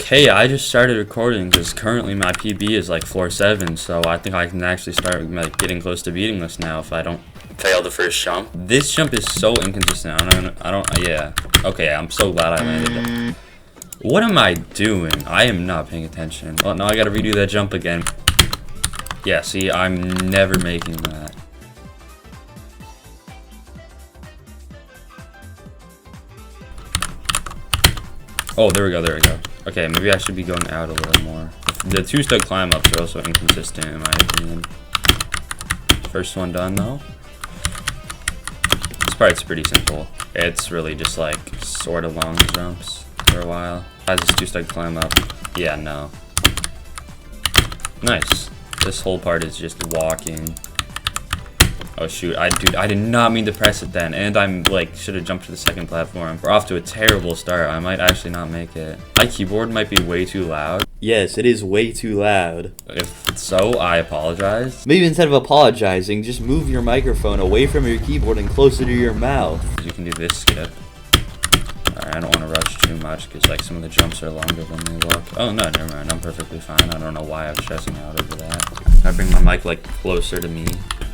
Okay, I just started recording because currently my PB is like floor 7, so I think I can actually start like getting close to beating this now if I don't fail the first jump. This jump is so inconsistent. Yeah. Okay, I'm so glad I landed it. What am I doing? I am not paying attention. Well, now I gotta redo that jump again. Yeah, see, I'm never making that. Oh, there we go, there we go. Okay, maybe I should be going out a little more. The two-step climb-ups are also inconsistent in my opinion. First one done, though. This part's pretty simple. It's really just like sort of long jumps for a while. Has this two-step climb-up? Yeah, no. Nice. This whole part is just walking. Oh shoot, dude, I did not mean to press it then, and I'm like, should have jumped to the second platform. We're off to a terrible start. I might actually not make it. My keyboard might be way too loud. Yes, it is way too loud. If so, I apologize. Maybe instead of apologizing, just move your microphone away from your keyboard and closer to your mouth. You can do this skip. Alright, I don't want to rush too much because like some of the jumps are longer than they look. Oh no, never mind. I'm perfectly fine. I don't know why I was stressing out over that. I bring my mic like closer to me.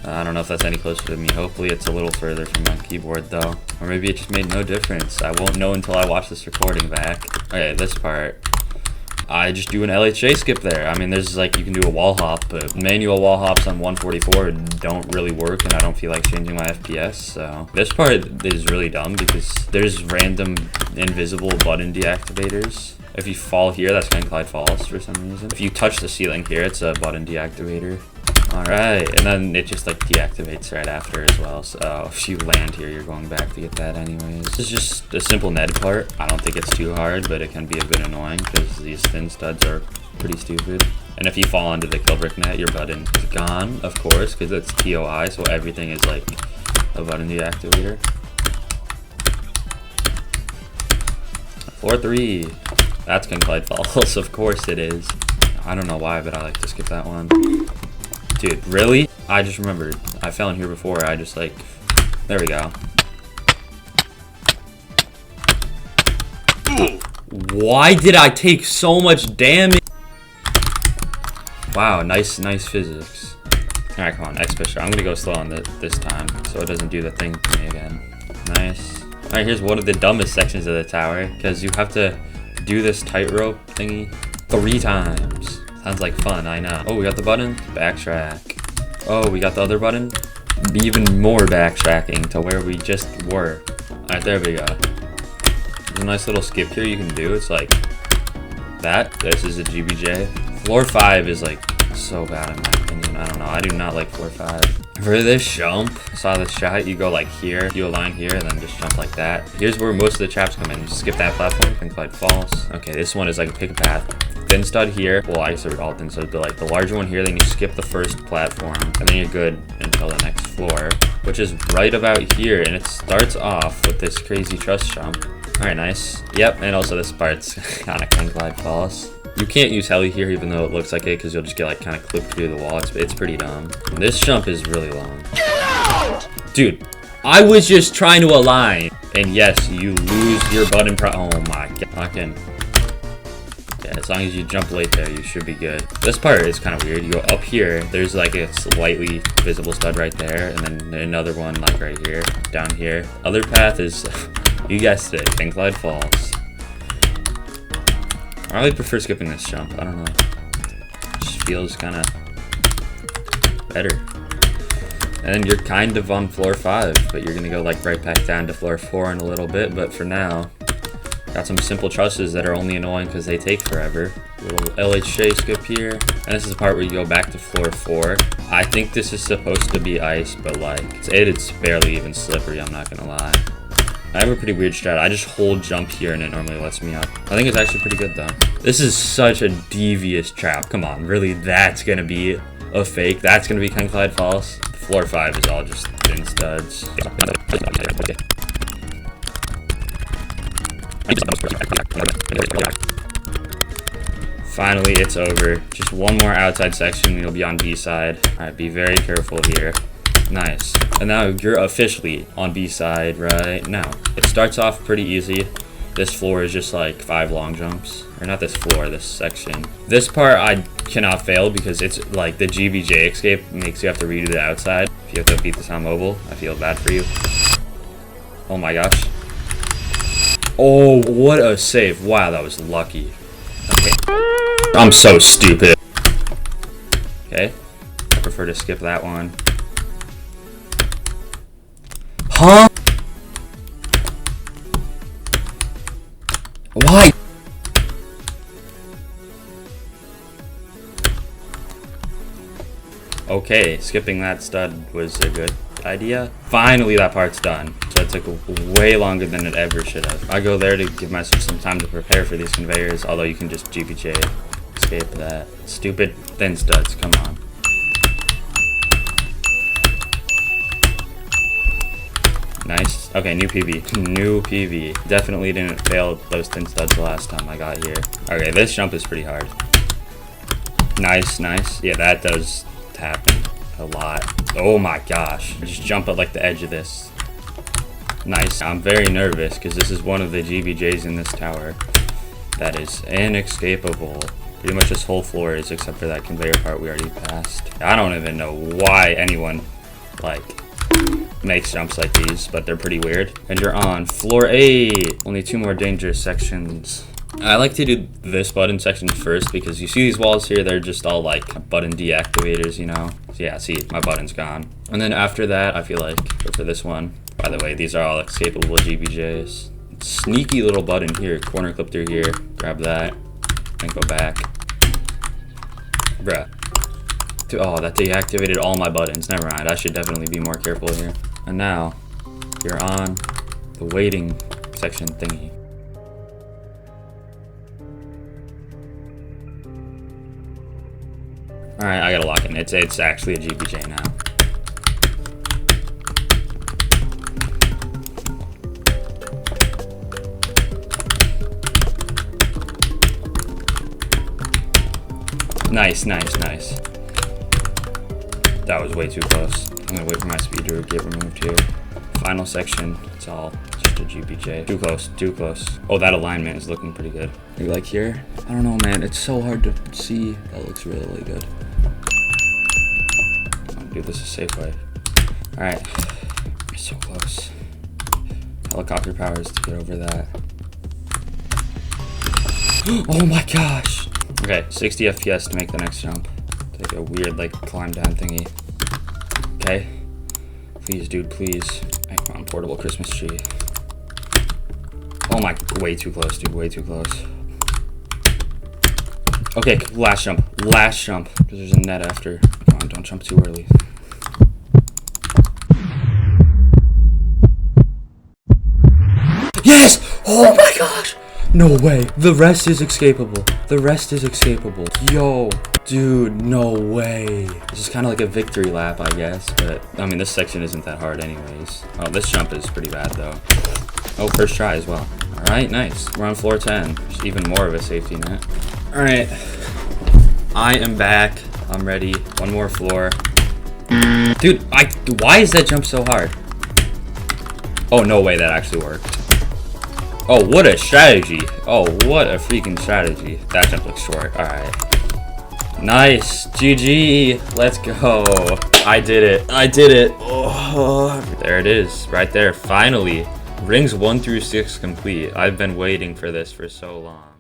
I don't know if that's any closer to me. Hopefully it's a little further from my keyboard though. Or maybe it just made no difference. I won't know until I watch this recording back. Okay, this part. I just do an LHJ skip there. I mean, there's like, you can do a wall hop, but manual wall hops on 144 don't really work, and I don't feel like changing my FPS, so. This part is really dumb because there's random invisible button deactivators. If you fall here, that's gonna glide false for some reason. If you touch the ceiling here, it's a button deactivator. Alright, and then it just like deactivates right after as well, so if you land here, you're going back to get that anyways. This is just a simple Ned part. I don't think it's too hard, but it can be a bit annoying because these thin studs are pretty stupid. And if you fall onto the kill brick net, your button is gone, of course, because it's ToI, so everything is like a button deactivator. Floor 3. That's gonna glide false, of course it is. I don't know why, but I like to skip that one. Dude, really? I just remembered. I fell in here before. I just like... There we go. Why did I take so much damage? Wow, nice physics. Alright, come on, X pusher. I'm gonna go slow on this time, so it doesn't do the thing to me again. Nice. Alright, here's one of the dumbest sections of the tower, because you have to do this tightrope thingy 3 times. Sounds like fun, I know. Oh, we got the button. Backtrack. Oh, we got the other button. Even more backtracking to where we just were. Alright, there we go. There's a nice little skip here you can do. It's like that. This is a GBJ. Floor 5 is like so bad in my opinion. I don't know. I do not like floor 5. For this jump, I saw this shot. You go like here, do a line here, and then just jump like that. Here's where most of the traps come in. You skip that platform, and glide false. Okay, this one is like pick a path. Thin stud here. Well, I guess all thin studs, but like the larger one here, then you skip the first platform, and then you're good until the next floor, which is right about here, and it starts off with this crazy truss jump. Alright, nice. Yep, and also this part's kind of can glide false. You can't use heli here even though it looks like it because you'll just get like kind of clipped through the wall. It's pretty dumb. And this jump is really long. Get out! Dude, I was just trying to align. And yes, you lose your button oh my god. Yeah, as long as you jump late there, you should be good. This part is kind of weird. You go up here, there's like a slightly visible stud right there, and then another one like right here, down here. Other path is, you guessed it, can glide false. I really prefer skipping this jump. I don't know. It just feels kind of better. And then you're kind of on floor 5, but you're gonna go like right back down to floor 4 in a little bit. But for now, got some simple trusses that are only annoying because they take forever. Little LHJ skip here. And this is the part where you go back to floor 4. I think this is supposed to be ice, but like, it's barely even slippery, I'm not gonna lie. I have a pretty weird strat. I just hold jump here and it normally lets me up. I think it's actually pretty good though. This is such a devious trap. Come on, really, that's gonna be a fake? That's gonna be can glide false? Floor 5 is all just thin studs. Finally, it's over. Just one more outside section and you'll be on B side. Alright, be very careful here. Nice. And now you're officially on B side right now. It starts off pretty easy. This floor is just like 5 long jumps. Or not this floor, this section. This part I cannot fail because it's like the GBJ escape makes you have to redo the outside. If you have to beat this on mobile, I feel bad for you. Oh my gosh. Oh, what a save. Wow, that was lucky. Okay. I'm so stupid. Okay. I prefer to skip that one. Huh? Why? Okay, skipping that stud was a good idea. Finally, that part's done. So it took way longer than it ever should have. I go there to give myself some time to prepare for these conveyors, although you can just GBJ escape that. Stupid thin studs, come on. Nice. Okay, new PV. New PV. Definitely didn't fail those thin studs the last time I got here. Okay, this jump is pretty hard. Nice, nice. Yeah, that does happen a lot. Oh my gosh. Just jump at like the edge of this. Nice. I'm very nervous because this is one of the GBJs in this tower that is inescapable. Pretty much this whole floor is, except for that conveyor part we already passed. I don't even know why anyone like makes jumps like these, but they're pretty weird. And you're on floor 8. Only 2 more dangerous sections. I like to do this button section first because you see these walls here, they're just all like button deactivators, you know? So yeah, see, my button's gone. And then after that, I feel like, for this one, by the way, these are all escapable GBJs. Sneaky little button here, corner clip through here, grab that, and go back. Bruh. Oh, that deactivated all my buttons. Never mind, I should definitely be more careful here. And now, you're on the waiting section thingy. Alright, I gotta lock in. It's actually a GBJ now. Nice, nice, nice. That was way too close. I'm gonna wait for my speed to get removed here. Final section, it's all just a GBJ. Too close, too close. Oh, that alignment is looking pretty good. Maybe like here? I don't know, man. It's so hard to see. That looks really, really good. Do this a safe way. Alright. So close. Helicopter powers to get over that. Oh my gosh! Okay, 60 FPS to make the next jump. Take a weird, like, climb down thingy. Okay. Please, dude, please. Hey, come on, portable Christmas tree. Oh my, way too close, dude, way too close. Okay, last jump, because there's a net after. Come on, don't jump too early. Yes! Oh my gosh! No way. The rest is escapable. The rest is escapable. Yo, dude, no way. This is kind of like a victory lap, I guess, but I mean, this section isn't that hard anyways. Oh, this jump is pretty bad though. Oh, first try as well. All right, nice. We're on floor 10. There's even more of a safety net. All right, I am back. I'm ready. One more floor. Dude, why is that jump so hard? Oh, no way that actually worked. Oh, what a strategy. Oh, what a freaking strategy. That jump looks short. All right. Nice. GG. Let's go. I did it. I did it. Oh, there it is. Right there. Finally. Rings 1 through 6 complete. I've been waiting for this for so long.